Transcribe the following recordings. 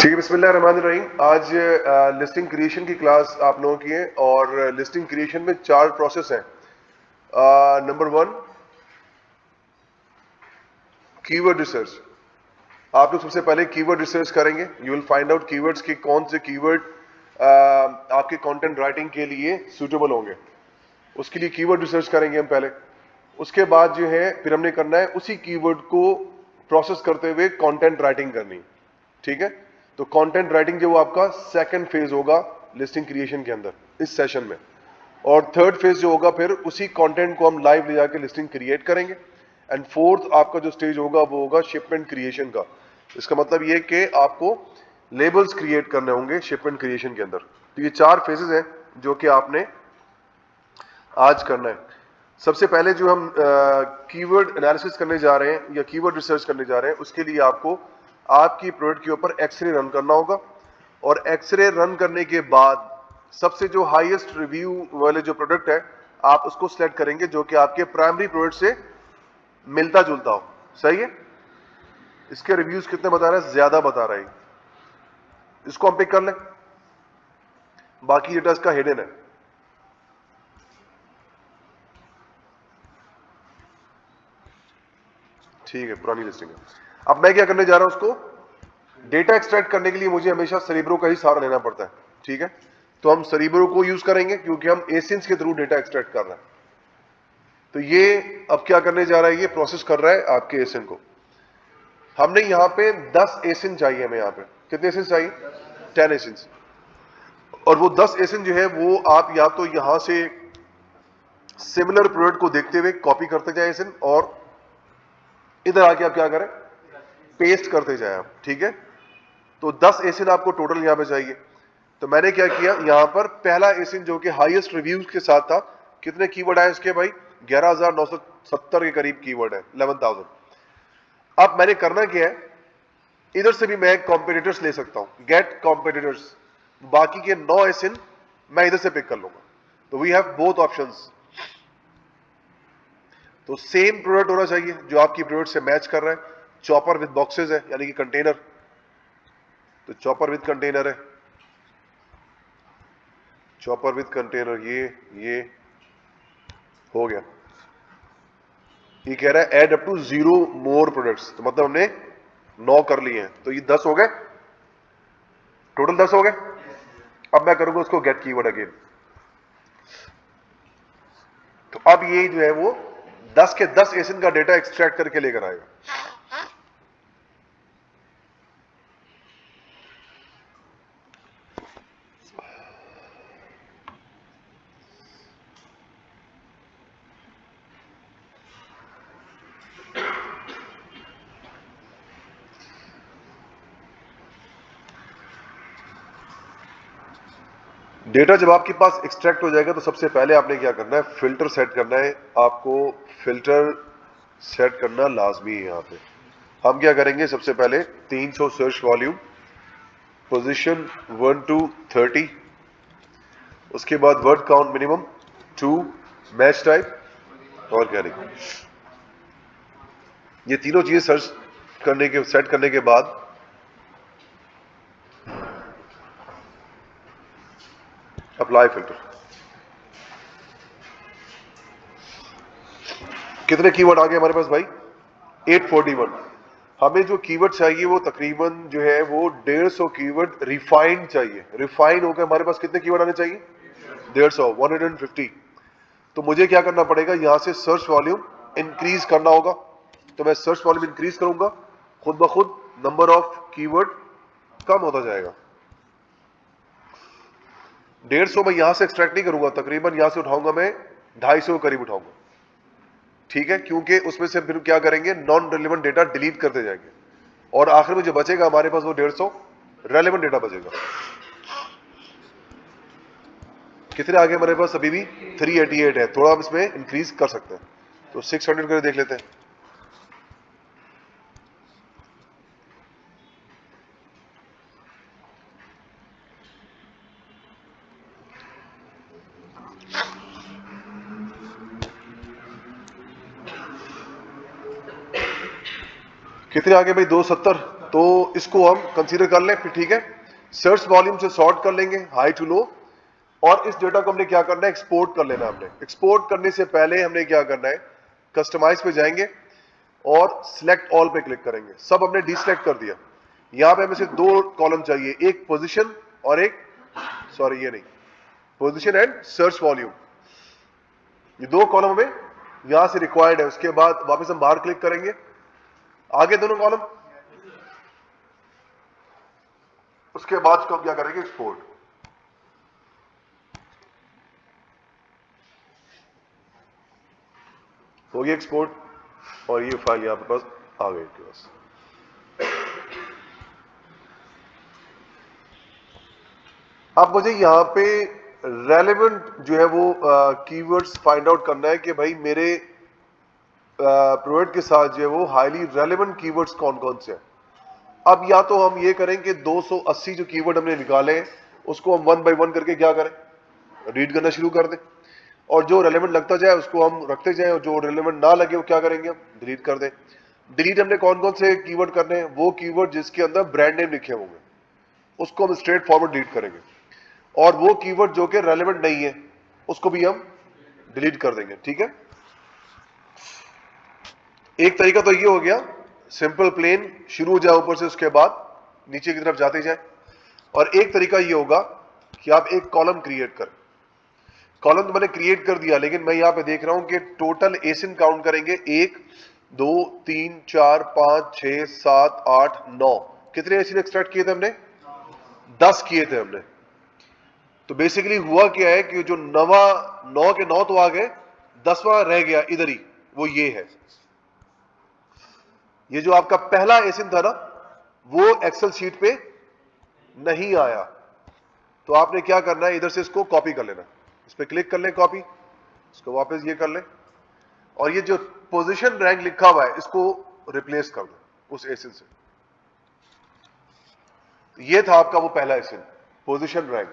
ठीक है, बिस्मिल्लाहिर्रहमानिर्रहीम। आज लिस्टिंग क्रिएशन की क्लास आप लोगों की है और लिस्टिंग क्रिएशन में 4 प्रोसेस हैं। Number 1 keyword research. आप लोग सबसे पहले कीवर्ड रिसर्च करेंगे। You will find out keywords के कौन से कीवर्ड आपके कंटेंट राइटिंग के लिए सूटेबल होंगे। उसके लिए कीवर्ड रिसर्च करेंगे हम पहले। उसके बाद जो है फिर हमने करना है उसी कीवर्ड को प्रोसेस करते हुए कंटेंट राइटिंग करनी। ठीक है, तो कंटेंट राइटिंग जो आपका सेकंड फेज होगा लिस्टिंग क्रिएशन के अंदर इस सेशन में। और थर्ड फेज जो होगा फिर उसी कंटेंट को हम लाइव ले जाके लिस्टिंग क्रिएट करेंगे। एंड फोर्थ आपका जो स्टेज होगा वो होगा शिपमेंट क्रिएशन का। इसका मतलब ये कि आपको लेबल्स क्रिएट करने होंगे शिपमेंट क्रिएशन के अंदर। तो ये 4 फेजेस हैं जो कि आपने आज करना है। सबसे पहले जो हम कीवर्ड एनालिसिस करने जा रहे हैं या कीवर्ड रिसर्च करने जा रहे हैं, उसके लिए आपको आपकी प्रोडक्ट के ऊपर एक्सरे रन करना होगा। और एक्सरे रन करने के बाद सबसे जो हाईएस्ट रिव्यू वाले जो प्रोडक्ट है आप उसको सिलेक्ट करेंगे जो कि आपके प्राइमरी प्रोडक्ट से मिलता जुलता हो। सही है, इसके रिव्यूज कितने बता रहा है? ज्यादा बता रहा है। इसको हम पिक कर लें, बाकी डेटा इसका हिडन है। ठीक है, पुरानी लिस्टिंग है। अब मैं क्या करने जा रहा हूं, उसको डेटा एक्सट्रैक्ट करने के लिए मुझे हमेशा सेरिब्रो का ही सहारा लेना पड़ता है। ठीक है, तो हम सेरिब्रो को यूज करेंगे क्योंकि हम एसिंस के थ्रू डेटा एक्सट्रैक्ट कर रहे हैं। तो ये अब क्या करने जा रहा है, ये प्रोसेस कर रहा है आपके एसिन को। हमने यहां पे 10 एसिन चाहिए। हमें यहां पे कितने एसिन चाहिए? 10 एसिन। और वो 10 एसिन जो है वो आप या तो यहां से सिमिलर प्रोडक्ट को देखते हुए कॉपी करते जाए एसिन, और इधर आके आप क्या करें, पेस्ट करते जाए आप। ठीक है, तो 10 एसिन आपको टोटल यहां पे चाहिए। तो मैंने क्या किया, यहां पर पहला एसिन जो कि हाईएस्ट रिव्यूज के साथ था, कितने कीवर्ड आए इसके भाई? 11,970 के करीब कीवर्ड है, 11,000। अब मैंने करना क्या है, इधर से भी मैं कॉम्पिटिटर्स ले सकता हूं, गेट कॉम्पिटिटर्स। बाकी के 9 एसिन मैं इधर से पिक कर लूंगा। तो वी हैव बोथ ऑप्शंस। तो सेम प्रोडक्ट होना चाहिए जो आपकी प्रोडक्ट से मैच कर रहा है। चॉपर विद बॉक्सेस है, यानी कि कंटेनर। तो चॉपर विद कंटेनर है, चॉपर विद कंटेनर। ये हो गया। ये कह रहा है add up to 0 more products. तो मतलब हमने 9 कर लिए हैं, तो ये 10 हो गए, टोटल 10 हो गए। अब मैं करूंगा उसको गेट कीवर्ड अगेन। तो अब ये जो है वो 10 के 10 एसिन का डेटा एक्सट्रैक्ट करके लेकर आएगा। डेटा जब आपके पास एक्सट्रैक्ट हो जाएगा तो सबसे पहले आपने क्या करना है, फिल्टर सेट करना है। आपको फिल्टर सेट करना लाजमी है। यहां पे हम क्या करेंगे, सबसे पहले 300 सर्च वॉल्यूम, पोजीशन 1 to 30, उसके बाद word count minimum 2, match type, organic. ये तीनों चीजें सर्च करने के सेट करने के बाद अप्लाई फिल्टर। कितने कीवर्ड आ गए हमारे पास भाई? 841। हमें जो कीवर्ड चाहिए वो तकरीबन जो है वो 150 कीवर्ड रिफाइंड चाहिए। रिफाइन होकर हमारे पास कितने कीवर्ड आने चाहिए? 150, 150। तो मुझे क्या करना पड़ेगा, यहां से सर्च वॉल्यूम इंक्रीज करना होगा। तो मैं सर्च वॉल्यूम इंक्रीज करूंगा, खुद ब खुद नंबर ऑफ कीवर्ड कम होता जाएगा। 150 मैं यहां से एक्सट्रैक्ट नहीं करूंगा, तकरीबन यहां से उठाऊंगा मैं 250 के करीब उठाऊंगा। ठीक है, क्योंकि उसमें से फिर क्या करेंगे, नॉन रेलिवेंट डेटा डिलीट करते जाएंगे और आखिर में जो बचेगा हमारे पास वो 150 रेलिवेंट डेटा बचेगा। कितने आगे हमारे पास? अभी भी 388 है, थोड़ा हम इसमें इंक्रीज कर सकते हैं। तो 600 करके देख लेते हैं। कितने आगे भाई? 270। तो इसको हम कंसीडर कर लें, फिर ठीक है। सर्च वॉल्यूम से सॉर्ट कर लेंगे हाई टू लो, और इस डेटा को हमने क्या करना है, एक्सपोर्ट कर लेना। हमने एक्सपोर्ट करने से पहले हमने क्या करना है, कस्टमाइज पे जाएंगे और सिलेक्ट ऑल पे क्लिक करेंगे। सब हमने डिसेलेक्ट कर दिया। यहां पे हमें सिर्फ दो कॉलम चाहिए, एक पोजीशन और एक, सॉरी ये नहीं, पोजीशन एंड सर्च वॉल्यूम, ये दो कॉलम हमें यहां से रिक्वायर्ड है। उसके बाद वापस हम बाहर क्लिक करेंगे, आगे दोनों कॉलम, उसके बाद इसको हम क्या करेंगे, एक्सपोर्ट। हो गया एक्सपोर्ट, और ये फाइल यहां पे पास आ गई के पास। अब मुझे यहां पे रेलेवेंट जो है वो कीवर्ड्स फाइंड आउट करना है कि भाई मेरे प्रोडक्ट के साथ जो है वो हाईली रेलेवेंट कीवर्ड्स कौन कौन से हैं। अब या तो हम ये करें कि 280 जो कीवर्ड हमने निकाले हैं उसको हम 1 बाय 1 करके क्या करें, रीड करना शुरू कर दें, और जो रेलेवेंट लगता जाए उसको हम रखते जाएं, और जो रेलेवेंट ना लगे वो क्या करेंगे, हम डिलीट कर दें। डिलीट हमने कौन कौन से कीवर्ड करने हैं, वो कीवर्ड जिसके अंदर ब्रांड नेम लिखे होंगे उसको हम स्ट्रेट फॉरवर्ड डिलीट करेंगे, और वो कीवर्ड जो कि रेलेवेंट नहीं है उसको भी हम डिलीट कर देंगे। ठीक है, एक तरीका तो ये हो गया, सिंपल प्लेन शुरू हो जाए ऊपर से, उसके बाद नीचे की तरफ जाते जाए। और एक तरीका ये होगा कि आप एक कॉलम क्रिएट करें। कॉलम तो मैंने क्रिएट कर दिया, लेकिन मैं यहां पे देख रहा हूं कि टोटल एसिन काउंट करेंगे, 1 2 3 4 5 6 7 8 9, कितने एसिन एक्सट्रैक्ट किए थे हमने, 10 किए थे हमने। तो बेसिकली हुआ क्या है कि जो नवा 9 के 9 तो आ गए, 10वां रह गया इधर ही, वो ये है। ये जो आपका पहला एसिन था ना, वो एक्सेल शीट पे नहीं आया, तो आपने क्या करना है, इधर से इसको कॉपी कर लेना, इस पे क्लिक कर ले कॉपी, इसको वापस ये कर ले, और ये जो पोजीशन रैंक लिखा हुआ है इसको रिप्लेस कर दो उस एसिन से। ये था आपका वो पहला एसिन, पोजीशन रैंक।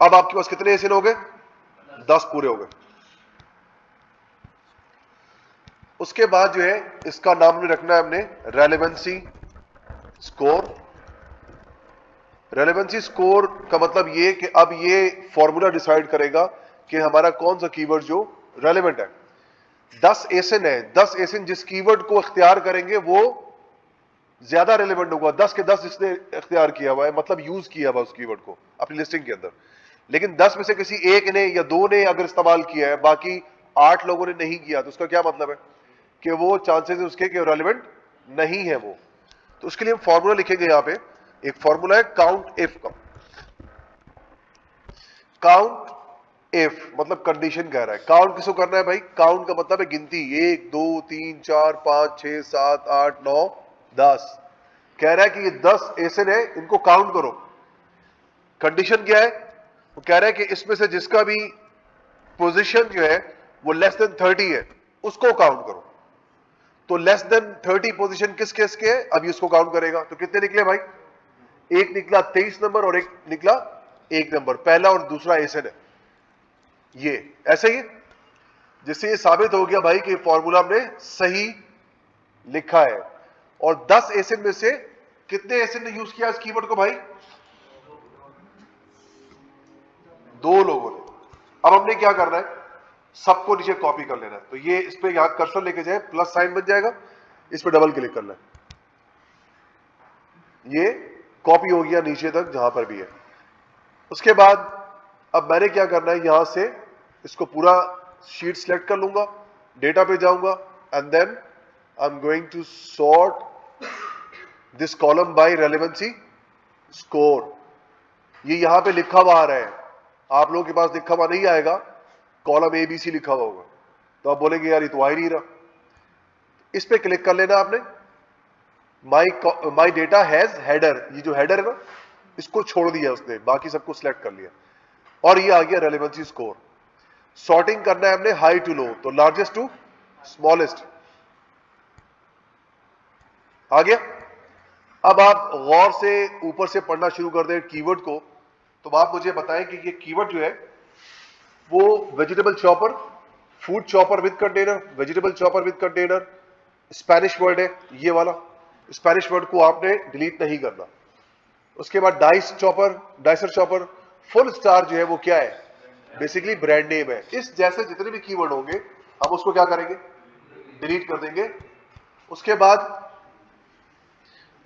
अब आपके पास कितने एसिन हो गए, 10 पूरे हो गए। उसके बाद जो है इसका नाम भी रखना है हमने रेलेवेंसी स्कोर। रेलेवेंसी स्कोर का मतलब ये कि अब ये फॉर्मूला डिसाइड करेगा कि हमारा कौन सा कीवर्ड जो रेलेवेंट है। 10 एसिन है, 10 एसिन जिस कीवर्ड को इख्तियार करेंगे वो ज्यादा रेलेवेंट होगा। 10 के 10 जिसने इख्तियार किया हुआ है, मतलब यूज किया हुआ उस कीवर्ड को अपनी लिस्टिंग के अंदर, लेकिन 10 में से किसी एक ने या दो ने अगर इस्तेमाल किया है, बाकी 8 लोगों ने नहीं किया, तो उसका क्या मतलब है कि वो चांसेस है उसके कि रेलेवेंट नहीं है वो। तो उसके लिए हम फॉर्मूला लिखेंगे, यहां पे एक फॉर्मूला है काउंट इफ का। काउंट इफ मतलब कंडीशन कह रहा है, काउंट किसको करना है भाई, काउंट का मतलब है गिनती, 1 2 3 4 5 6 7 8 9 10। कह रहा है कि ये 10 एसिन है, इनको काउंट करो। कंडीशन क्या है, वो कह रहा है कि इसमें से जिसका भी पोजीशन जो है वो लेस देन 30 है उसको काउंट करो। तो लेस देन 30 पोजीशन किस केस के है, अभी उसको काउंट करेगा। तो कितने निकले भाई, एक निकला 23 नंबर और एक निकला 1 नंबर, पहला और दूसरा एसिन है ये। ऐसे ही जिससे ये साबित हो गया भाई कि फॉर्मूला हमने सही लिखा है। और 10 एसिन में से कितने एसिन ने यूज किया इस कीवर्ड को भाई, 2 लोगों ने। अब हमने क्या करना है, सबको नीचे कॉपी कर लेना है। तो ये इस पे यहां कर्सर लेके जाए, प्लस साइन बन जाएगा, इस पे डबल क्लिक करना है, ये कॉपी हो गया नीचे तक जहां पर भी है। उसके बाद अब मैंने क्या करना है, यहां से इसको पूरा शीट सिलेक्ट कर लूंगा, डेटा पे जाऊंगा, and then I am going to sort this column by relevancy score. ये यहां पे लिखा हुआ आ रहा है, आप लोगों के पास लिखा हुआ नहीं आएगा, कॉलम ABC लिखा हुआ होगा, तो आप बोलेंगे यार ये तो आ ही नहीं रहा। इस पे क्लिक कर लेना आपने, माई डेटा हैज हेडर, ये जो हेडर है ना इसको छोड़ दिया उसने, बाकी सबको सिलेक्ट कर लिया, और ये आ गया रेलेवेंसी स्कोर। सॉर्टिंग करना है हमने हाई टू लो, तो लार्जेस्ट टू स्मॉलेस्ट आ गया। अब आप गौर से ऊपर से पढ़ना शुरू कर दें कीवर्ड को, तो आप मुझे बताएं कि ये कीवर्ड जो है वो vegetable chopper, food chopper with container, vegetable chopper with container, Spanish word है ये वाला, स्पेनिश वर्ड को आपने डिलीट नहीं करना। उसके बाद dice chopper, dicer chopper, full star जो है वो क्या है, बेसिकली ब्रांड नेम है। इस जैसे जितने भी कीवर्ड होंगे हम उसको क्या करेंगे, डिलीट कर देंगे। उसके बाद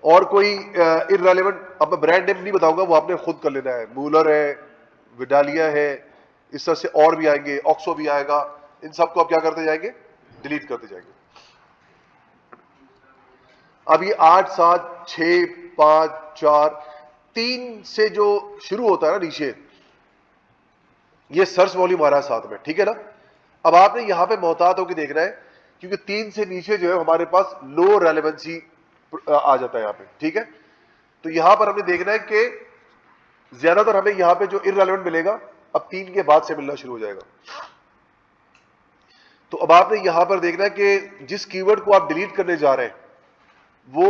और कोई इररेलेवेंट, अब मैं ब्रांड नेम नहीं बताऊंगा, वो आपने खुद कर लेना है। मूलर है, विडालिया है, इस तरह से और भी आएंगे, ऑक्सो भी आएगा, इन सबको आप क्या करते जाएंगे, डिलीट करते जाएंगे। अब ये 8 7 6 5 4 3 से जो शुरू होता है ना नीचे, ये सर्च वॉल्यूम आ रहा है साथ में, ठीक है ना। अब आपने यहां पे मोहतात होकर देखना है, क्योंकि 3 से नीचे जो है हमारे पास लो रेलेवेंसी आ जाता है यहां पे, ठीक है। तो यहां पर हमने देखना है कि ज्यादातर हमें यहां पे जो इररेलेवेंट मिलेगा अब 3 के बाद से मिलना शुरू हो जाएगा। तो अब आपने यहां पर देखना है कि जिस कीवर्ड को आप डिलीट करने जा रहे हैं वो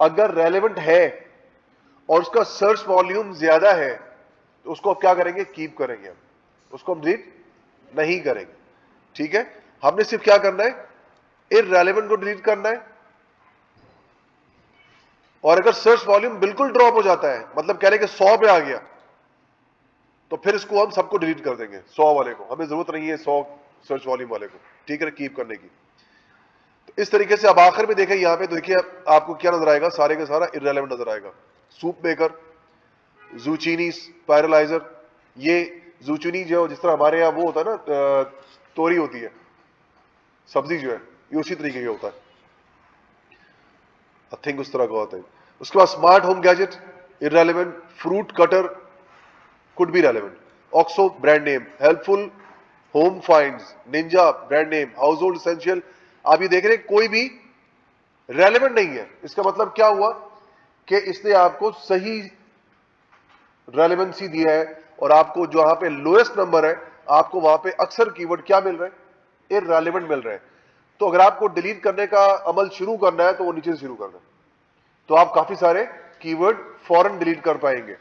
अगर रेलेवेंट है और उसका सर्च वॉल्यूम ज्यादा है तो उसको आप क्या करेंगे, कीप करेंगे, उसको हम डिलीट नहीं करेंगे, ठीक है। हमने सिर्फ क्या करना है, इररेलेवेंट को डिलीट करना है। और अगर सर्च वॉल्यूम बिल्कुल ड्रॉप हो जाता है, मतलब कह रहे कि 100 पे आ गया, तो फिर इसको हम सबको डिलीट कर देंगे, 100 वाले को हमें जरूरत नहीं है, 100 सर्च वॉल्यूम वाले को, ठीक है, कीप करने की। तो इस तरीके से अब आखिर में देखें, यहां पे देखिए आपको क्या नजर आएगा, सारे का सारा इररेलेवेंट नजर आएगा। सूप मेकर, जूचीनी पैरालाइजर, ये जूचीनी जो जिस तरह हमारे यहाँ वो होता है ना, तोरी होती है, सब्जी जो है, ये उसी तरीके का होता है, आई थिंक उस तरह का होता है। उसके बाद smart home gadget irrelevant, fruit cutter could be relevant, oxo brand name, helpful home finds, Ninja brand name, house hold essential. आप ये देख रहे हैं कोई भी रेलेवेंट नहीं है। इसका मतलब क्या हुआ कि इसने आपको सही रेलेवेंसी दिया है और आपको जहां पे लोएस्ट नंबर है आपको वहां पे अक्सर कीवर्ड क्या मिल रहे हैं, इररेलेवेंट मिल रहे हैं। तो अगर आपको डिलीट करने का अमल शुरू करना है तो वो नीचे से शुरू करना है, तो आप काफी सारे कीवर्ड फौरन डिलीट कर पाएंगे।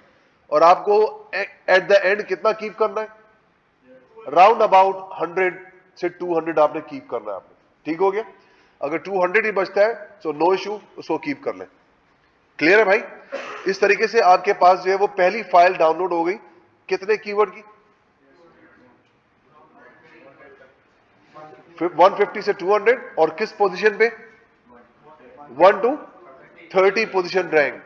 और आपको एट द एंड कितना कीप करना है, राउंड अबाउट 100 से 200 आपने कीप करना है आपने, ठीक हो गया। अगर 200 ही बचता है तो नो इशू, उसको कीप कर लें। क्लियर है भाई। इस तरीके से आपके पास जो है वो पहली फाइल डाउनलोड हो गई, कितने कीवर्ड की, 150 से 200, और किस पोजीशन पे, 1 to 30 पोजीशन रैंक।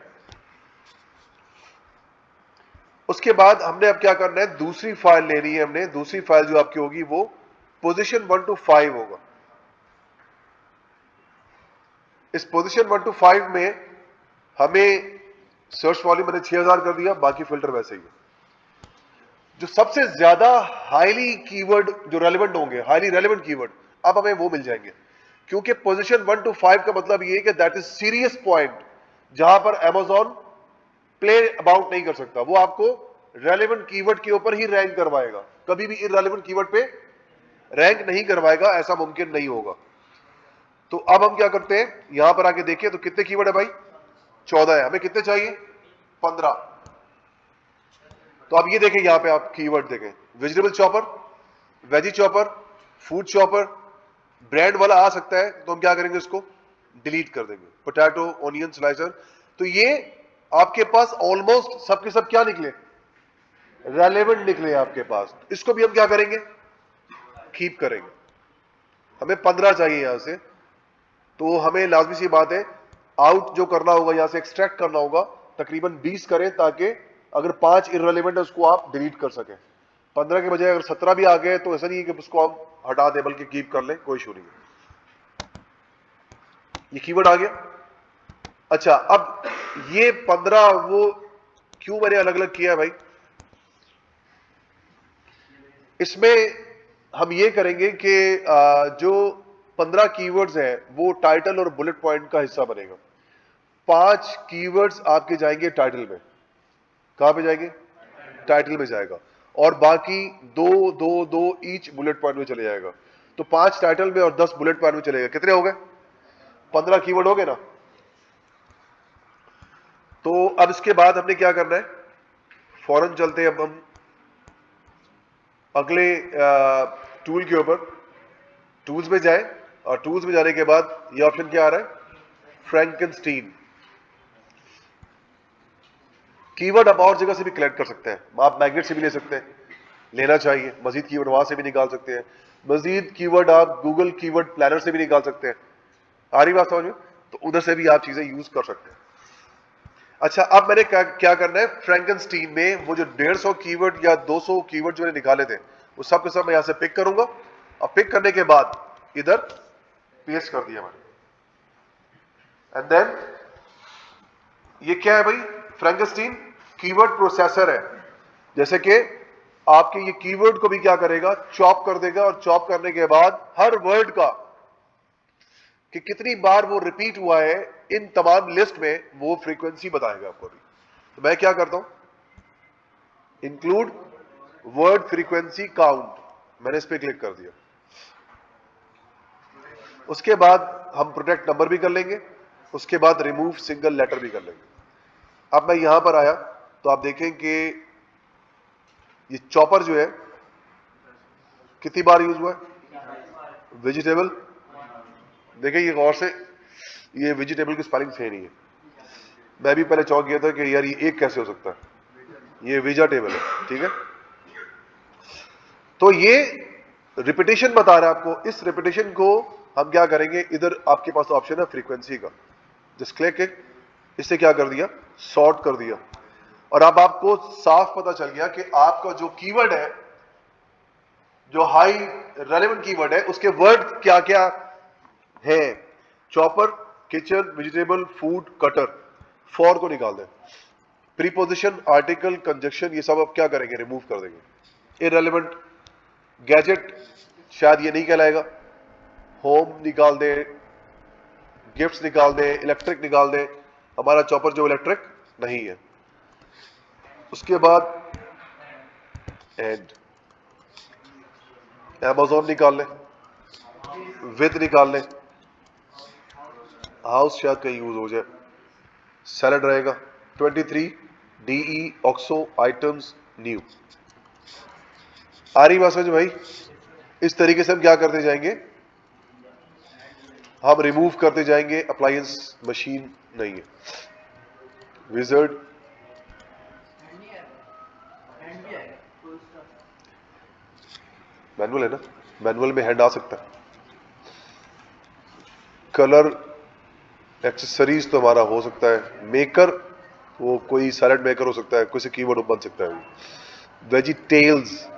उसके बाद हमने अब क्या करना है, दूसरी फाइल लेनी है हमने। दूसरी फाइल जो आपकी होगी वो पोजीशन 1 to 5 होगा। इस पोजीशन 1 to 5 में हमें सर्च वॉल्यूम मैंने 6000 कर दिया, बाकी फिल्टर वैसे ही है। जो सबसे ज्यादा हाईली कीवर्ड जो रेलेवेंट होंगे, हाईली रेलेवेंट कीवर्ड, अब हमें वो मिल जाएंगे, क्योंकि पोजीशन 1 to 5 का मतलब ये है कि दैट इज सीरियस पॉइंट जहां पर Amazon प्ले अबाउट नहीं कर सकता। वो आपको रेलेवेंट कीवर्ड के ऊपर ही रैंक करवाएगा, कभी भी इररेलेवेंट कीवर्ड पे रैंक नहीं करवाएगा, ऐसा मुमकिन नहीं होगा। तो अब हम क्या करते हैं, यहां पर आके देखिए तो कितने कीवर्ड है भाई, 14 है, हमें कितने चाहिए, 15। तो अब ये देखें, यहां पे आप कीवर्ड देखें, vegetable chopper, veggie chopper, food chopper, bread वाला आ सकता है, तो हम क्या करेंगे, इसको डिलीट कर देंगे। पोटैटो, ऑनियन स्लाइसर, तो ये आपके पास ऑलमोस्ट सबके सब क्या निकले, रेलेवेंट निकले आपके पास। इसको भी हम क्या करेंगे, कीप करेंगे। हमें 15 चाहिए यहां से, तो हमें लाजमी सी बात है आउट जो करना होगा, यहां से एक्सट्रैक्ट करना होगा, तकरीबन 20 करें, ताकि अगर 5 इररेलेवेंट है उसको आप डिलीट कर सकें। 15 के बजाय अगर 17 भी आ गए तो ऐसा नहीं है कि उसको हम हटा दें, बल्कि कीप कर लें, कोई इशू नहीं है। ये कीवर्ड आ गया। अच्छा, अब ये 15 वो क्यों मैंने अलग अलग किया भाई, इसमें हम ये करेंगे कि जो 15 कीवर्ड्स हैं वो टाइटल और बुलेट पॉइंट का हिस्सा बनेगा। 5 कीवर्ड्स आपके जाएंगे टाइटल में, कहां पे जाएंगे, टाइटल में जाएगा, और बाकी 2 ईच बुलेट पॉइंट में चले जाएगा। तो 5 टाइटल में और 10 बुलेट पॉइंट में चलेगा। कितने हो गए, 15 कीवर्ड हो गए ना। तो अब इसके बाद हमने क्या करना है, फौरन चलते हैं अब हम अगले टूल के ऊपर। टूल्स में जाए, और टूल्स में जाने के बाद ये ऑप्शन क्या आ रहा है, फ्रैंकेनस्टीन। कीवर्ड आप और जगह से भी कलेक्ट कर सकते हैं, आप मैग्नेट से भी ले सकते हैं, लेना चाहिए। मजीद कीवर्ड वहां से भी निकाल सकते हैं, मजीद कीवर्ड आप गूगल कीवर्ड प्लानर से भी निकाल सकते हैं। आ रही बात समझ में? तो उधर से भी आप चीजें यूज कर सकते हैं। अच्छा, अब मैंने क्या करना है, फ्रैंकेनस्टीन में वो जो 150 कीवर्ड या 200 कीवर्ड जो मैंने निकाले थे वो सब के सब मैं यहां से पिक करूंगा, और पिक करने के बाद इधर पेस्ट कर दिया मैंने। एंड देन ये क्या है भाई, फ्रैंकेनस्टीन कीवर्ड प्रोसेसर है। जैसे कि आपके ये कीवर्ड को भी क्या करेगा, चॉप कर देगा, और चॉप करने के बाद हर वर्ड का कि कितनी बार वो रिपीट हुआ है इन तमाम लिस्ट में वो फ्रीक्वेंसी बताएगा आपको भी। तो मैं क्या करता हूं, इंक्लूड वर्ड फ्रीक्वेंसी काउंट, मैंने इस पर क्लिक कर दिया। उसके बाद हम प्रोडक्ट नंबर भी कर लेंगे, उसके बाद रिमूव सिंगल लेटर भी कर लेंगे। अब मैं यहां पर आया तो आप देखें कि ये चॉपर जो है कितनी बार यूज हुआ है, वेजिटेबल। देखिए ये गौर से, ये वेजिटेबल की स्पेलिंग सही नहीं है। मैं भी पहले चौंक गया था कि यार ये एक कैसे हो सकता है, ये वेजिटेबल है, ठीक है। तो ये रिपीटेशन बता रहा है आपको। इस रिपीटेशन को हम क्या करेंगे, इधर आपके पास ऑप्शन है फ्रीक्वेंसी का, जस्ट क्लिक इट, इससे क्या कर दिया, सॉर्ट कर दिया। और अब आपको साफ पता चल गया कि आपका जो कीवर्ड है, जो हाई रेलेवेंट कीवर्ड है, उसके वर्ड क्या क्या है। Chopper, kitchen, vegetable, food, cutter, for को निकाल दें। प्रीपोजिशन, आर्टिकल, कंजक्शन, ये सब आप क्या करेंगे, रिमूव कर देंगे। इररेलेवेंट, गैजेट शायद ये नहीं कहलाएगा, होम निकाल दें, गिफ्ट्स निकाल दें, इलेक्ट्रिक निकाल दें, हमारा चॉपर जो इलेक्ट्रिक नहीं है। उसके बाद एंड अमेज़न निकाल लें, विद निकाल लें, हाउस शायद कहीं यूज हो जाए, सैलड रहेगा। 23 DE ऑक्सो आइटम्स न्यू। आ रही बात समझ भाई? इस तरीके से हम क्या करते जाएंगे, हम रिमूव करते जाएंगे। अप्लायंस मशीन नहीं है, विजर्ड मैनुअल है ना, मैनुअल में हैंड आ सकता है। कलर एक्सेसरीज तो हमारा हो सकता है। मेकर, वो कोई सैलड मेकर हो सकता है, कोई से कीवर्ड बन सकता है। वेजिटेल्स,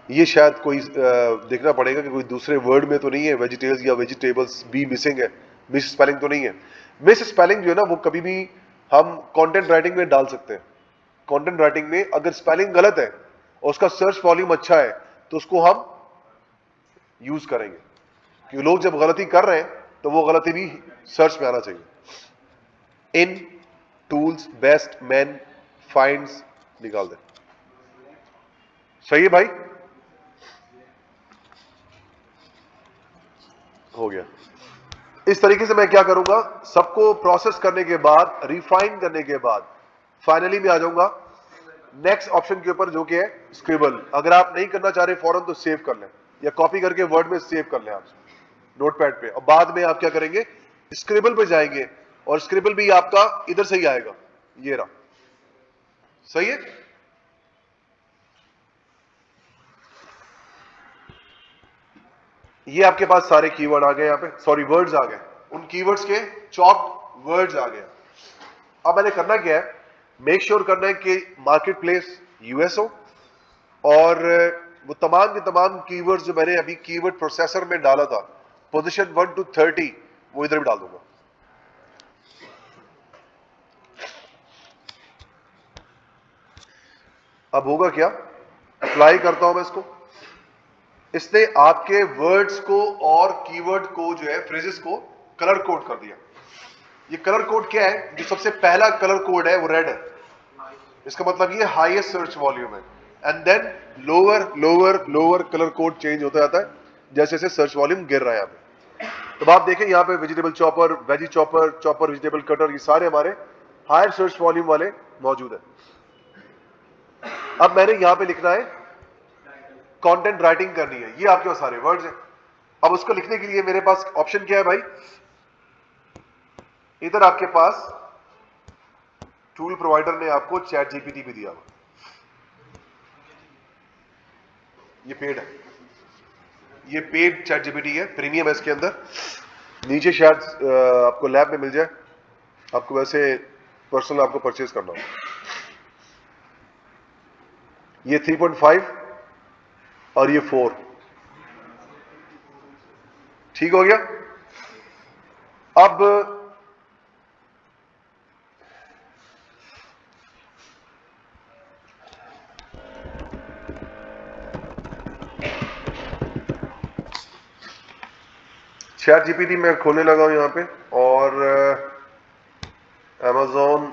ये शायद कोई देखना पड़ेगा कि कोई दूसरे वर्ड में तो नहीं है, वेजिटेल्स या वेजिटेबल्स भी मिसिंग है, मिस स्पेलिंग तो नहीं है। मिस स्पेलिंग जो है ना, वो कभी भी हम कंटेंट राइटिंग में डाल सकते हैं। कंटेंट राइटिंग में अगर स्पेलिंग गलत है और उसका सर्च वॉल्यूम अच्छा है तो उसको हम यूज करेंगे, क्योंकि लोग जब गलती कर रहे हैं तो वो गलती भी सर्च में आना चाहिए। इन, टूल्स, बेस्ट, मैन, फाइंड्स निकाल दें। सही है भाई, हो गया। इस तरीके से मैं क्या करूंगा, सबको प्रोसेस करने के बाद, रिफाइन करने के बाद फाइनली मैं आ जाऊंगा नेक्स्ट ऑप्शन के ऊपर, जो कि है स्क्रिबल। अगर आप नहीं करना चाह रहे फौरन तो सेव कर लें, या कॉपी करके वर्ड में सेव कर लें आप नोटपैड पे, और बाद में आप क्या करेंगे, स्क्रिबल पे जाएंगे, और स्क्रिबल भी आपका इधर से ही आएगा, ये रहा। सही है। ये आपके पास सारे कीवर्ड आ गए, यहां पे सॉरी वर्ड्स आ गए, उन कीवर्ड्स के चॉप्ड वर्ड्स आ गए। अब मैंने करना क्या है, मेक श्योर करना है कि मार्केट प्लेस यूएस हो, और वो तमाम के तमाम कीवर्ड्स जो मैंने अभी कीवर्ड प्रोसेसर में डाला था, पोजीशन 1 to 30, वो इधर भी डाल दूंगा। अब होगा क्या, अप्लाई करता हूं मैं इसको, इसने आपके वर्ड्स को और कीवर्ड को जो है, फ्रेजेस को कलर कोड कर दिया। ये कलर कोड क्या है, जो सबसे पहला कलर कोड है वो रेड है, इसका मतलब ये हाईएस्ट सर्च वॉल्यूम है। And then lower lower lower colour code change होता जाता है जैसे जैसे सर्च वॉल्यूम गिर रहा है यहाँ पे। तो आप देखें यहाँ पे vegetable chopper, veggie chopper, chopper vegetable cutter, ये सारे हमारे हायर सर्च वॉल्यूम वाले मौजूद है। अब मैंने यहां पे लिखना है, कंटेंट राइटिंग करनी है, ये आपके पास सारे वर्ड्स हैं। अब उसको लिखने के लिए मेरे पास ऑप्शन क्या है भाई, इधर आपके पास टूल प्रोवाइडर ने आपको चैट जीपीटी भी दिया, ये पेड है, ये पेड चैट जीपीटी है, प्रीमियम है इसके अंदर। नीचे शायद आपको लैब में मिल जाए, आपको वैसे पर्सनल आपको परचेज करना हो। ये 3.5 और ये 4, ठीक हो गया। अब चैट जीपीटी मैं खोलने लगा हूं यहां पे, और Amazon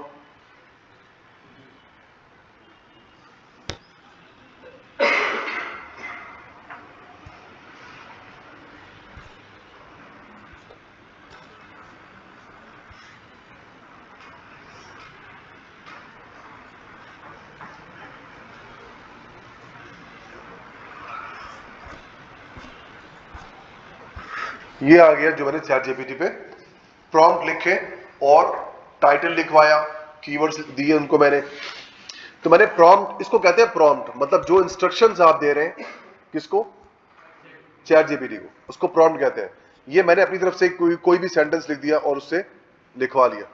ये आ गया जो मैंने चैट जीपीटी पे प्रॉम्प्ट लिखे और टाइटल लिखवाया, कीवर्ड्स दिए उनको मैंने। तो मैंने प्रॉम्प्ट, इसको कहते हैं प्रॉम्प्ट, मतलब जो इंस्ट्रक्शंस आप दे रहे हैं किसको, चैट जीपीटी को, उसको प्रॉम्प्ट कहते हैं। ये मैंने अपनी तरफ से कोई भी सेंटेंस लिख दिया और उससे लिखवा लिया।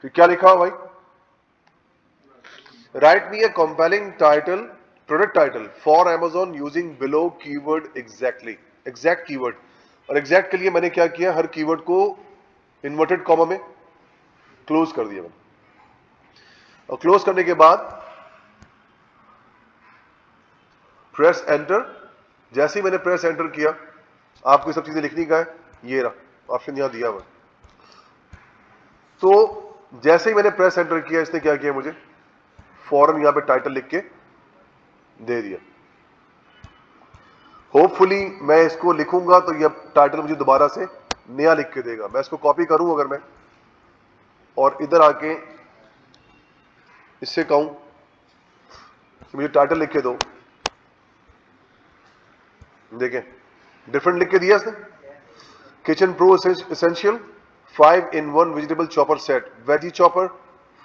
तो क्या लिखा भाई, right me A compelling title, product title for Amazon using below keyword exactly, exact keyword. और एग्जैक्ट के लिए मैंने क्या किया, हर कीवर्ड को इन्वर्टेड कॉमा में क्लोज कर दिया मैंने, और क्लोज करने के बाद प्रेस एंटर। जैसे ही मैंने प्रेस एंटर किया, आपको सब चीजें लिखनी का है, ये रहा ऑप्शन यहां दिया हुआ। तो जैसे ही मैंने प्रेस एंटर किया, इसने क्या किया, मुझे फौरन यहां पे टाइटल लिख के दे दिया। होपफुली मैं इसको लिखूंगा तो ये टाइटल मुझे दोबारा से नया लिख के देगा। मैं इसको कॉपी करूं अगर मैं, और इधर आके इससे कहूं कि मुझे टाइटल लिख के दो, देखें डिफरेंट लिख के दिया इसने। Kitchen pro essential 5-in-1 vegetable chopper set, veggie chopper,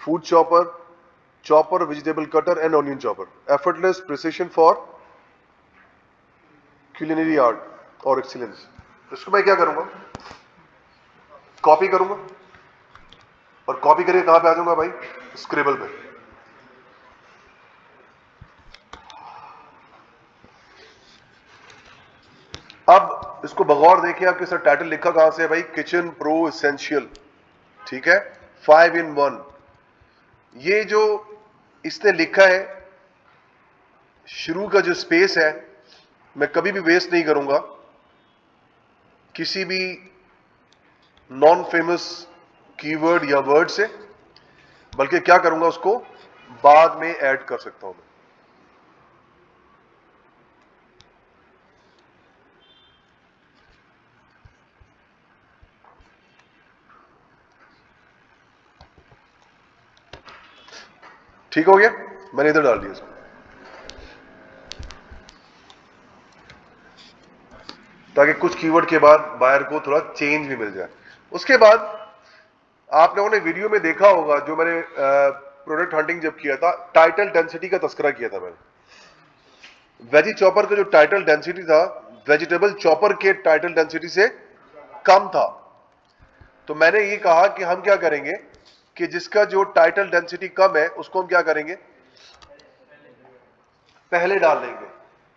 food chopper, chopper, vegetable cutter and onion chopper, effortless precision for culinary art और एक्सीलेंस। इसको मैं क्या करूंगा, कॉपी करूंगा, और कॉपी करके कहां पे आ जाऊंगा भाई, स्क्रिबल पे। अब इसको बगौर देखिए, आपके सर टाइटल लिखा कहां से है भाई, किचन प्रो एसेंशियल, ठीक है, 5-in-1। ये जो इसने लिखा है, शुरू का जो स्पेस है मैं कभी भी वेस्ट नहीं करूंगा किसी भी नॉन फेमस कीवर्ड या वर्ड से, बल्कि क्या करूंगा, उसको बाद में ऐड कर सकता हूं मैं। ठीक हो गया, मैंने इधर डाल दिया इसको, ताकि कुछ कीवर्ड के बाद बायर को थोड़ा चेंज भी मिल जाए। उसके बाद आप लोगों ने वीडियो में देखा होगा, जो मैंने प्रोडक्ट हंटिंग जब किया था, टाइटल डेंसिटी का तस्करा किया था मैंने। वेजी चॉपर का जो टाइटल डेंसिटी था, वेजिटेबल चॉपर के टाइटल डेंसिटी से कम था। तो मैंने ये कहा कि हम क्या करेंगे कि जिसका जो टाइटल डेंसिटी कम है उसको हम क्या करेंगे, पहले डाल देंगे,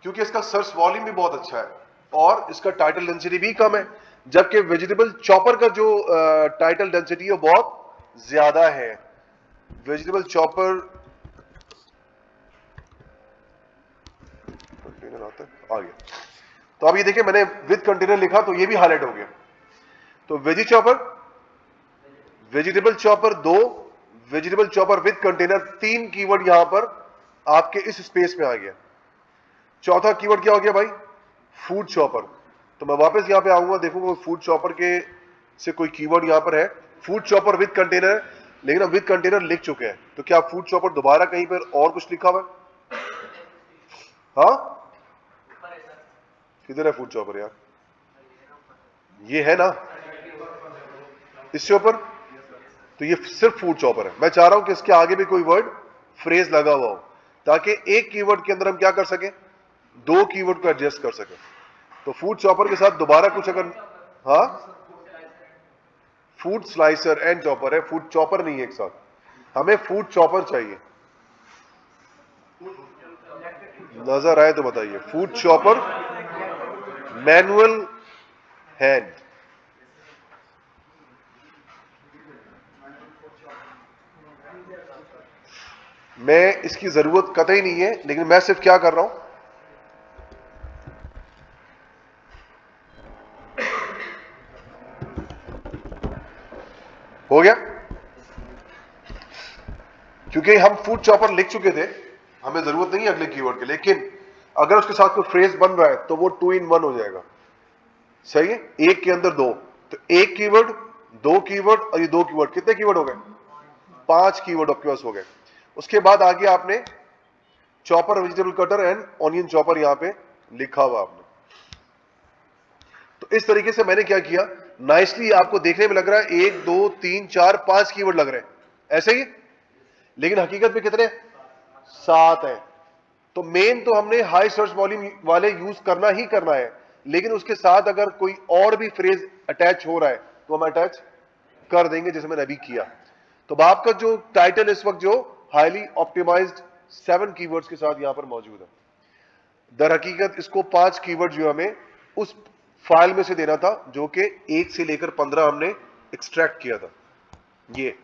क्योंकि इसका सर्च वॉल्यूम भी बहुत अच्छा है और इसका टाइटल डेंसिटी भी कम है। जबकि वेजिटेबल चॉपर का जो टाइटल डेंसिटी है बहुत ज्यादा है। वेजिटेबल चॉपर कंटेनर आता है, आ गया। तो अब ये देखिए, मैंने विद कंटेनर लिखा तो ये भी हाईलाइट हो गया। तो veggie chopper, vegetable chopper 2, vegetable chopper with container 3 keyword यहां पर आपके इस स्पेस में आ गया। चौथा कीवर्ड क्या हो गया भाई, फूड चॉपर। तो मैं वापस यहां पे आऊंगा, देखूंगा फूड चॉपर के से कोई कीवर्ड यहां पर है, फूड चॉपर विद कंटेनर, लेकिन अब विद कंटेनर लिख चुके हैं। तो क्या फूड चॉपर दोबारा कहीं पर और कुछ लिखा हुआ है? हाँ, किधर है फूड चॉपर यार, ये है ना इससे ऊपर, तो ये सिर्फ फूड चॉपर है। मैं चाह रहा हूं कि इसके आगे भी कोई वर्ड फ्रेज लगा हुआ हो, ताकि एक कीवर्ड के अंदर हम क्या कर सकें, दो कीवर्ड को एडजस्ट कर सकें। तो फूड चॉपर के साथ दोबारा कुछ अगर, हाँ फूड स्लाइसर एंड चॉपर है, फूड चॉपर नहीं है एक साथ, हमें फूड चॉपर चाहिए। नजर आए तो बताइए। Food chopper, manual hand. मैं इसकी जरूरत कतई नहीं है, लेकिन मैं सिर्फ क्या कर रहा हूं, हो गया, क्योंकि हम फूड चॉपर लिख चुके थे, हमें जरूरत नहीं है अगले कीवर्ड के। लेकिन अगर उसके साथ कोई फ्रेज बन रहा है तो वो 2 in 1 हो जाएगा। सही है, एक के अंदर दो, तो एक कीवर्ड, दो कीवर्ड और ये दो कीवर्ड, कितने कीवर्ड हो गए, 5 कीवर्ड आपके पास हो गए। उसके बाद आगे आपने chopper, vegetable cutter and onion chopper यहां पे लिखा हुआ आपने। तो इस तरीके से मैंने क्या किया, नाइसली आपको देखने में लग रहा है 1 2 3 4 5 कीवर्ड लग रहे हैं ऐसे ही, लेकिन हकीकत में कितने, 7 है। तो मेन तो हमने हाई सर्च वॉल्यूम वाले यूज करना ही करना है, लेकिन उसके साथ अगर कोई और भी फ्रेज अटैच हो रहा है तो हम अटैच कर देंगे, जैसे मैंने अभी किया। तो आपका जो टाइटल इस वक्त जो हाईली ऑप्टिमाइज्ड 7 कीवर्ड्स के साथ यहां पर मौजूद है। दर हकीकत इसको 5 कीवर्ड जो हमें उस फाइल में से देना था, जो कि 1 से लेकर 15 हमने एक्सट्रैक्ट किया था। ये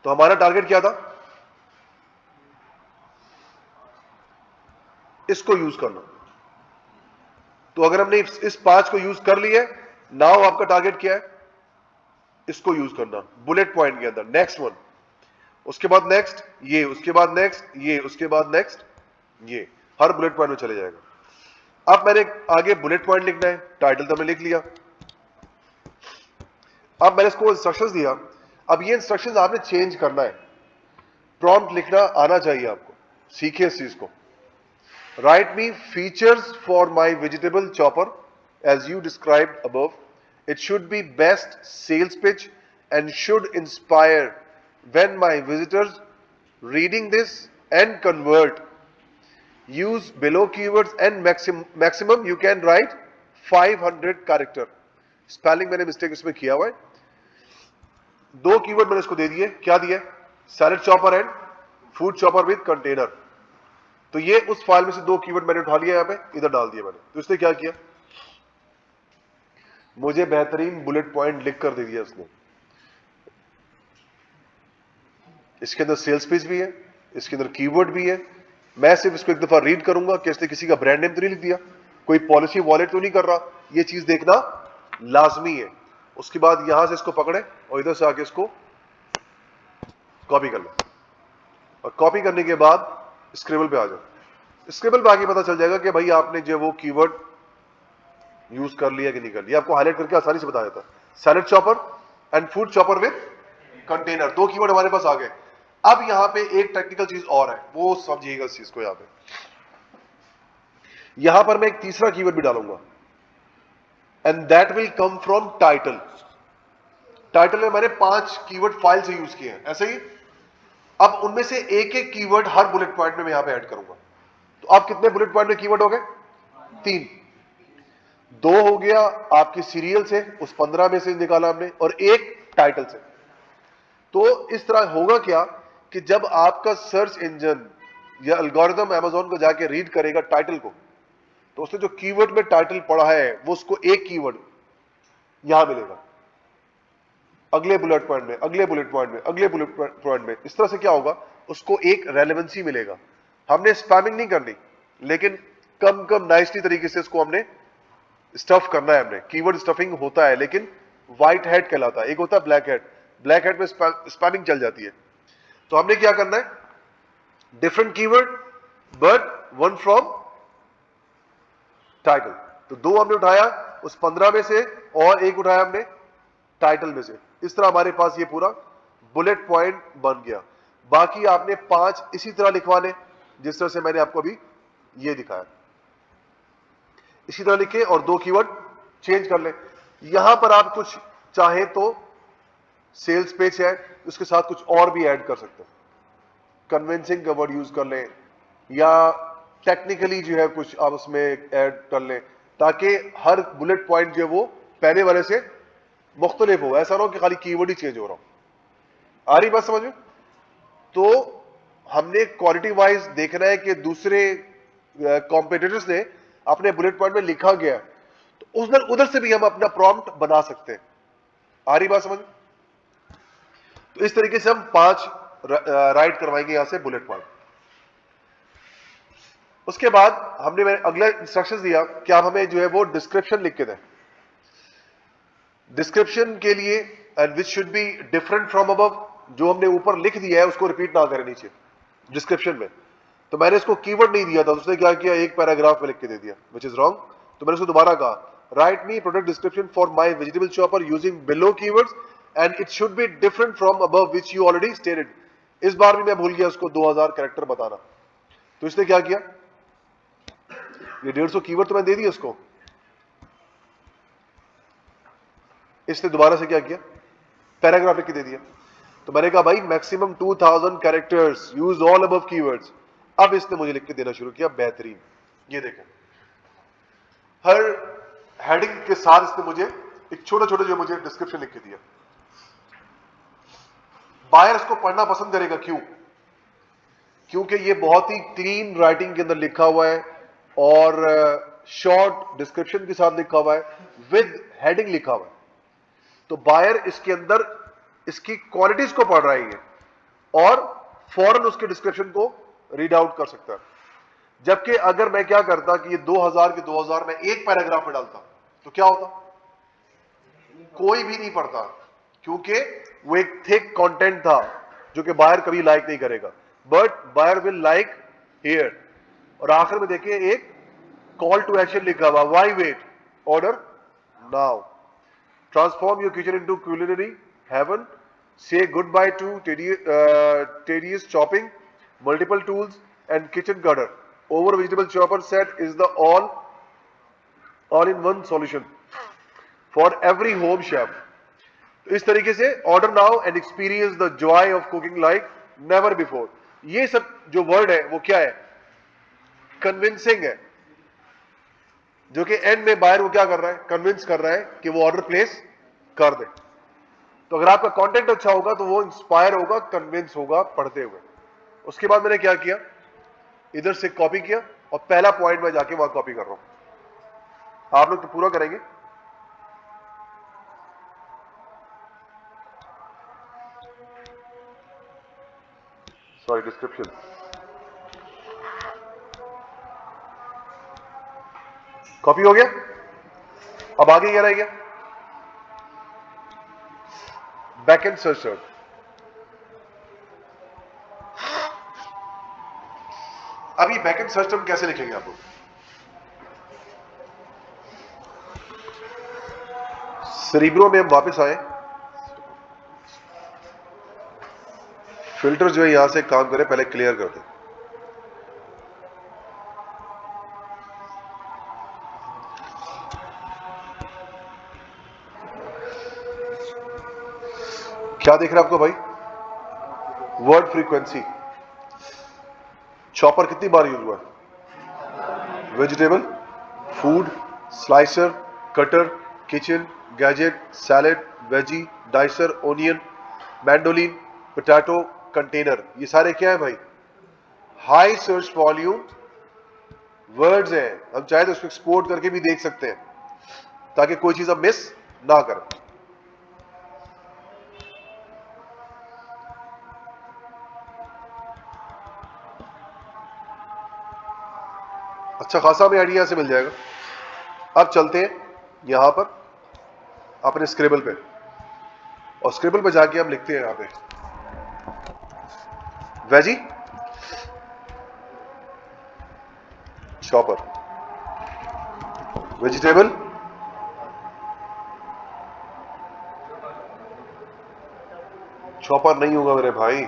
तो हमारा टारगेट क्या था, इसको यूज करना। तो अगर हमने इस 5 को यूज कर लिया, नाउ आपका टारगेट क्या है, इसको यूज करना बुलेट पॉइंट के अंदर। नेक्स्ट वन, उसके बाद नेक्स्ट ये, उसके बाद नेक्स्ट ये, उसके बाद नेक्स्ट ये, हर बुलेट पॉइंट में चले जाएगा। अब मैंने आगे बुलेट पॉइंट लिखना है, टाइटल तो मैंने लिख लिया। अब मैंने इसको इंस्ट्रक्शंस दिया। अब ये इंस्ट्रक्शंस आपने चेंज करना है। प्रॉम्प्ट लिखना आना चाहिए आपको, सीखिए इस चीज को। Write me features for my vegetable chopper as you described above. It should be best sales pitch and should inspire when my visitors reading this and convert. Use below keywords and maximum you can write 500 character. Spelling मैंने mistake इसमें किया हुआ है। 2 keyword मैंने इसको दे दिए, क्या दिए, salad chopper and food chopper with container. तो ये उस फाइल में से 2 कीवर्ड मैंने उठा लिया, यहां पे इधर डाल दिया मैंने। तो इसने क्या किया, मुझे बेहतरीन बुलेट पॉइंट लिख कर दे दिया उसने। इसके अंदर सेल्स पेज भी है, इसके अंदर कीवर्ड भी है। मैं सिर्फ इसको एक दफा रीड करूंगा कि इसने किसी का ब्रांड नेम तो नहीं लिख दिया, कोई पॉलिसी वॉलेट तो नहीं कर रहा, ये चीज देखना लाजमी है। उसके बाद यहां से इसको पकड़े और इधर से आके इसको कॉपी कर लो, और कॉपी करने के बाद स्क्रिबल पे आ जाओ। स्क्रिबल पे आके पता चल जाएगा कि भाई आपने जो वो कीवर्ड यूज कर लिया कि नहीं कर लिया। आपको हाईलाइट करके आसानी से बता देता है। Salad chopper and food chopper with container, 2 keyword हमारे पास आ गए। अब यहां पे एक टेक्निकल चीज और है, वो समझिएगा इस चीज को। यहां पे यहां पर मैं एक तीसरा कीवर्ड भी डालूंगा, and that will come from title. Title में मैंने 5 कीवर्ड फाइल से यूज किए हैं ऐसे ही। अब उनमें से एक एक कीवर्ड हर बुलेट पॉइंट में मैं यहां पे ऐड करूंगा। तो आप कितने बुलेट पॉइंट में कीवर्ड हो गए, 3। 2 हो गया आपकी सीरियल से, उस 15 में से निकाला हमने, और एक टाइटल से। तो इस तरह होगा क्या कि जब आपका सर्च इंजन या एल्गोरिथम अमेज़न को जाके रीड करेगा टाइटल को, तो उसने जो कीवर्ड में टाइटल पढ़ा है वो उसको एक कीवर्ड यहां मिलेगा, अगले बुलेट पॉइंट में, अगले बुलेट पॉइंट में, अगले बुलेट पॉइंट में। इस तरह से क्या होगा, उसको एक रेलेवेंसी मिलेगा। हमने स्पैमिंग नहीं करनी, लेकिन कम कम नाइसली तरीके से इसको हमने स्टफ करना है। हमने कीवर्ड स्टफिंग होता है, लेकिन व्हाइट हैट कहलाता है, एक होता है ब्लैक हैट। ब्लैक हैट में स्पैमिंग चल जाती है। तो हमने क्या करना है, different keyword but one from title. तो 2 हमने उठाया उस 15 में से, और एक उठाया हमने टाइटल में से। इस तरह हमारे पास ये पूरा बुलेट पॉइंट बन गया। बाकी आपने 5 इसी तरह लिखवाने, जिस तरह से मैंने आपको अभी ये दिखाया, इसी तरह लिखे और 2 कीवर्ड चेंज कर ले। यहां पर आप कुछ चाहे तो सेल्स पेज है, उसके साथ कुछ और भी ऐड कर सकते हैं, कन्विंसिंग का वर्ड यूज कर लें, या टेक्निकली जो है कुछ आप उसमें ऐड कर लें, ताकि हर बुलेट पॉइंट जो है वो पहले वाले से मुख्तलिफ हो, ऐसा ना हो कि खाली कीवर्ड ही चेंज हो रहा हो। आ रही बात समझ में? तो हमने क्वालिटी वाइज देखना है कि दूसरे कॉम्पिटिटर्स ने अपने बुलेट पॉइंट में लिखा गया, तो उधर उधर से भी हम अपना प्रॉम्प्ट बना सकते हैं। आ रही बात समझ? तो इस तरीके से हम 5 राइट करवाएंगे यहां से बुलेट पॉइंट। उसके बाद हमने मैंने अगला इंस्ट्रक्शंस दिया कि आप हमें जो है वो डिस्क्रिप्शन लिख के दें। डिस्क्रिप्शन के लिए and which should be different from above, जो हमने ऊपर लिख दिया है उसको रिपीट ना करें नीचे डिस्क्रिप्शन में। तो मैंने इसको कीवर्ड नहीं दिया था, उसने क्या किया, एक पैराग्राफ में लिख के दे दिया, विच इज रॉन्ग। तो मैंने उसको दोबारा कहा, right me product description for my vegetable chopper using below keywords and it should be different from above which you already stated. इस बार भी मैं भूल गया उसको 2000 कैरेक्टर बताना, तो इसने क्या किया, ये 150 कीवर्ड तो मैं दे दिया उसको, इसने दोबारा से क्या किया, पैराग्राफ लिख के दे दिया। तो मैंने कहा भाई maximum 2000 characters, use all above keywords. अब इसने मुझे लिख के देना शुरू किया, बेहतरीन। ये देखें, हर हेडिंग के साथ इसने मुझे एक छोटा छोटा जो मुझे डिस्क्रिप्शन लिख के दिया। बायर इसको पढ़ना पसंद करेगा, क्यों? क्योंकि ये बहुत ही क्लीन राइटिंग के अंदर लिखा हुआ है और शॉर्ट डिस्क्रिप्शन के साथ लिखा हुआ है, विद हेडिंग लिखा हुआ है। तो बायर इसके अंदर इसकी क्वालिटीज को पढ़ रहा है ये, और फौरन उसके डिस्क्रिप्शन को रीड आउट कर सकता है। जबकि अगर मैं क्या करता कि ये 2000 के 2000 में एक पैराग्राफ में डालता, तो क्या होता, कोई भी नहीं पढ़ता, क्योंकि वो एक थिक कंटेंट था जो कि बायर कभी लाइक नहीं करेगा। But buyer will like here. और आखिर में देखिए एक कॉल टू एक्शन लिखा हुआ, why wait, order now, transform your kitchen into culinary heaven, say goodbye to tedious chopping, multiple tools and kitchen clutter. Over vegetable chopper set is the all-in-one solution for every home chef. तो इस तरीके से order now and experience the Joy of cooking like never before. ये सब जो word है वो क्या है, कन्विंसिंग है, जो कि एंड में बायर वो क्या कर रहा है, कन्विंस कर रहा है कि वो ऑर्डर प्लेस कर दे। तो अगर आपका कंटेंट अच्छा होगा तो वो इंस्पायर होगा, कन्विंस होगा पढ़ते हुए। उसके बाद मैंने क्या किया, इधर से कॉपी किया और पहला पॉइंट में जाके वहां कॉपी कर रहा हूं। आप लोग तो पूरा करेंगे। सॉरी, डिस्क्रिप्शन कॉपी हो गया। अब आगे क्या रह गया, बैकएंड सर्च टर्म। अब ये बैकएंड सर्च टर्म कैसे लिखेंगे आप लोग, सेरिब्रो में हम वापस आए, फिल्टर जो है यहां से काम करे, पहले क्लियर कर दे। क्या देख रहे हैं आपको भाई, वर्ड फ्रीक्वेंसी, चॉपर कितनी बार यूज हुआ है, vegetable, food, slicer, cutter, kitchen, gadget, salad, veggie, dicer, onion, mandolin, potato, container, ये सारे क्या है भाई, हाई सर्च वॉल्यूम वर्ड्स हैं। हम चाहे तो उसको एक्सपोर्ट करके भी देख सकते हैं ताकि कोई चीज हम मिस ना करें। अच्छा खासा हमें आइडिया से मिल जाएगा। अब चलते हैं यहां पर अपने स्क्रिबल पे, और स्क्रिबल पे जाके हम लिखते हैं यहां पे वेजी चॉपर, वेजिटेबल चॉपर नहीं होगा मेरे भाई,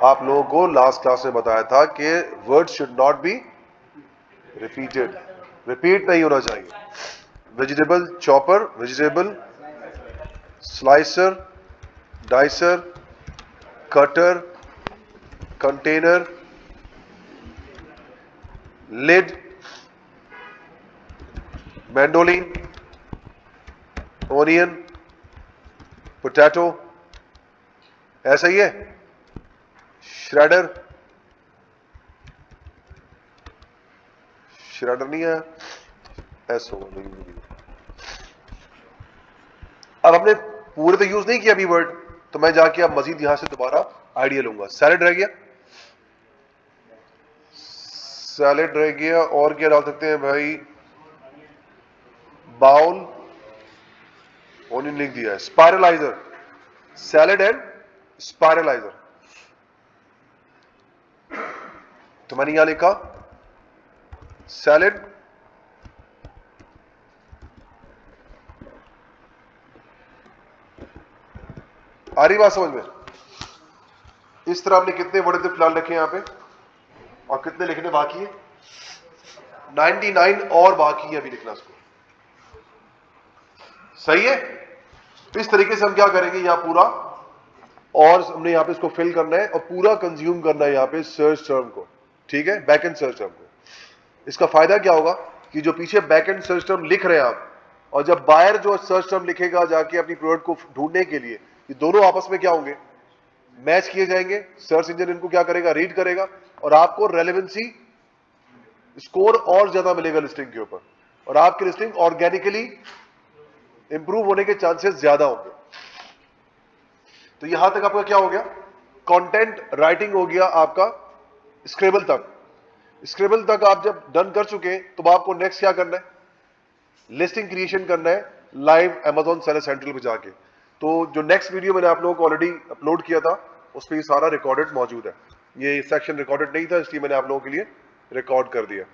आप लोगों को लास्ट क्लास में बताया था कि word should not be repeated, repeat नहीं होना चाहिए। Vegetable chopper, vegetable slicer, dicer, cutter, container, lid, mandoline, onion, potato, ऐसा ही है, श्रेडर, श्रेडर नहीं है, ऐसा नहीं। अब हमने पूरे तो यूज नहीं किया अभी वर्ड, तो मैं जाके अब मजीद यहां से दोबारा आइडिया लूंगा। सैलेड रह गया, सैलेड रह गया, और क्या डाल सकते हैं भाई? बाउल, ओनियन लिख दिया है। स्पाइरलाइजर, सैलेड एंड स्पाइरलाइजर, तो मैंने यहां लिखा सैलेड, आ रही बात समझ में? इस तरह हमने कितने वर्ड थे फिलहाल रखे यहां पे, और कितने लिखने बाकी है? 99 और बाकी है अभी लिखना इसको। सही है? तो इस तरीके से हम क्या करेंगे यहां पूरा, और हमने यहां पे इसको फिल करना है और पूरा कंज्यूम करना है यहां पे सर्च टर्म को, ठीक है, बैक एंड सर्च टर्म को। इसका फायदा क्या होगा कि जो पीछे बैक एंड सर्च टर्म लिख रहे हैं आप, और जब बायर जो सर्च टर्म लिखेगा जाके अपनी प्रोडक्ट को ढूंढने के लिए, ये दोनों आपस में क्या होंगे? मैच किए जाएंगे। सर्च इंजन इनको क्या करेगा? रीड करेगा, और आपको रेलेवेंसी स्कोर और ज्यादा मिलेगा लिस्टिंग के ऊपर, और आपकी लिस्टिंग ऑर्गेनिकली इंप्रूव होने के चांसेस ज्यादा होंगे। तो यहां तक आपका क्या हो गया? कंटेंट राइटिंग हो गया आपका स्क्रेबल तक। स्क्रेबल तक आप जब डन कर चुके तो आपको नेक्स्ट क्या करना है? लिस्टिंग क्रिएशन करना है लाइव अमेज़न सेलर सेंट्रल पे जाके। तो जो नेक्स्ट वीडियो मैंने आप लोगों को ऑलरेडी अपलोड किया था, उस पर ये सारा रिकॉर्डेड मौजूद है। ये सेक्शन रिकॉर्डेड नहीं था, इसलिए मैंने आप लोगों के लिए रिकॉर्ड कर दिया।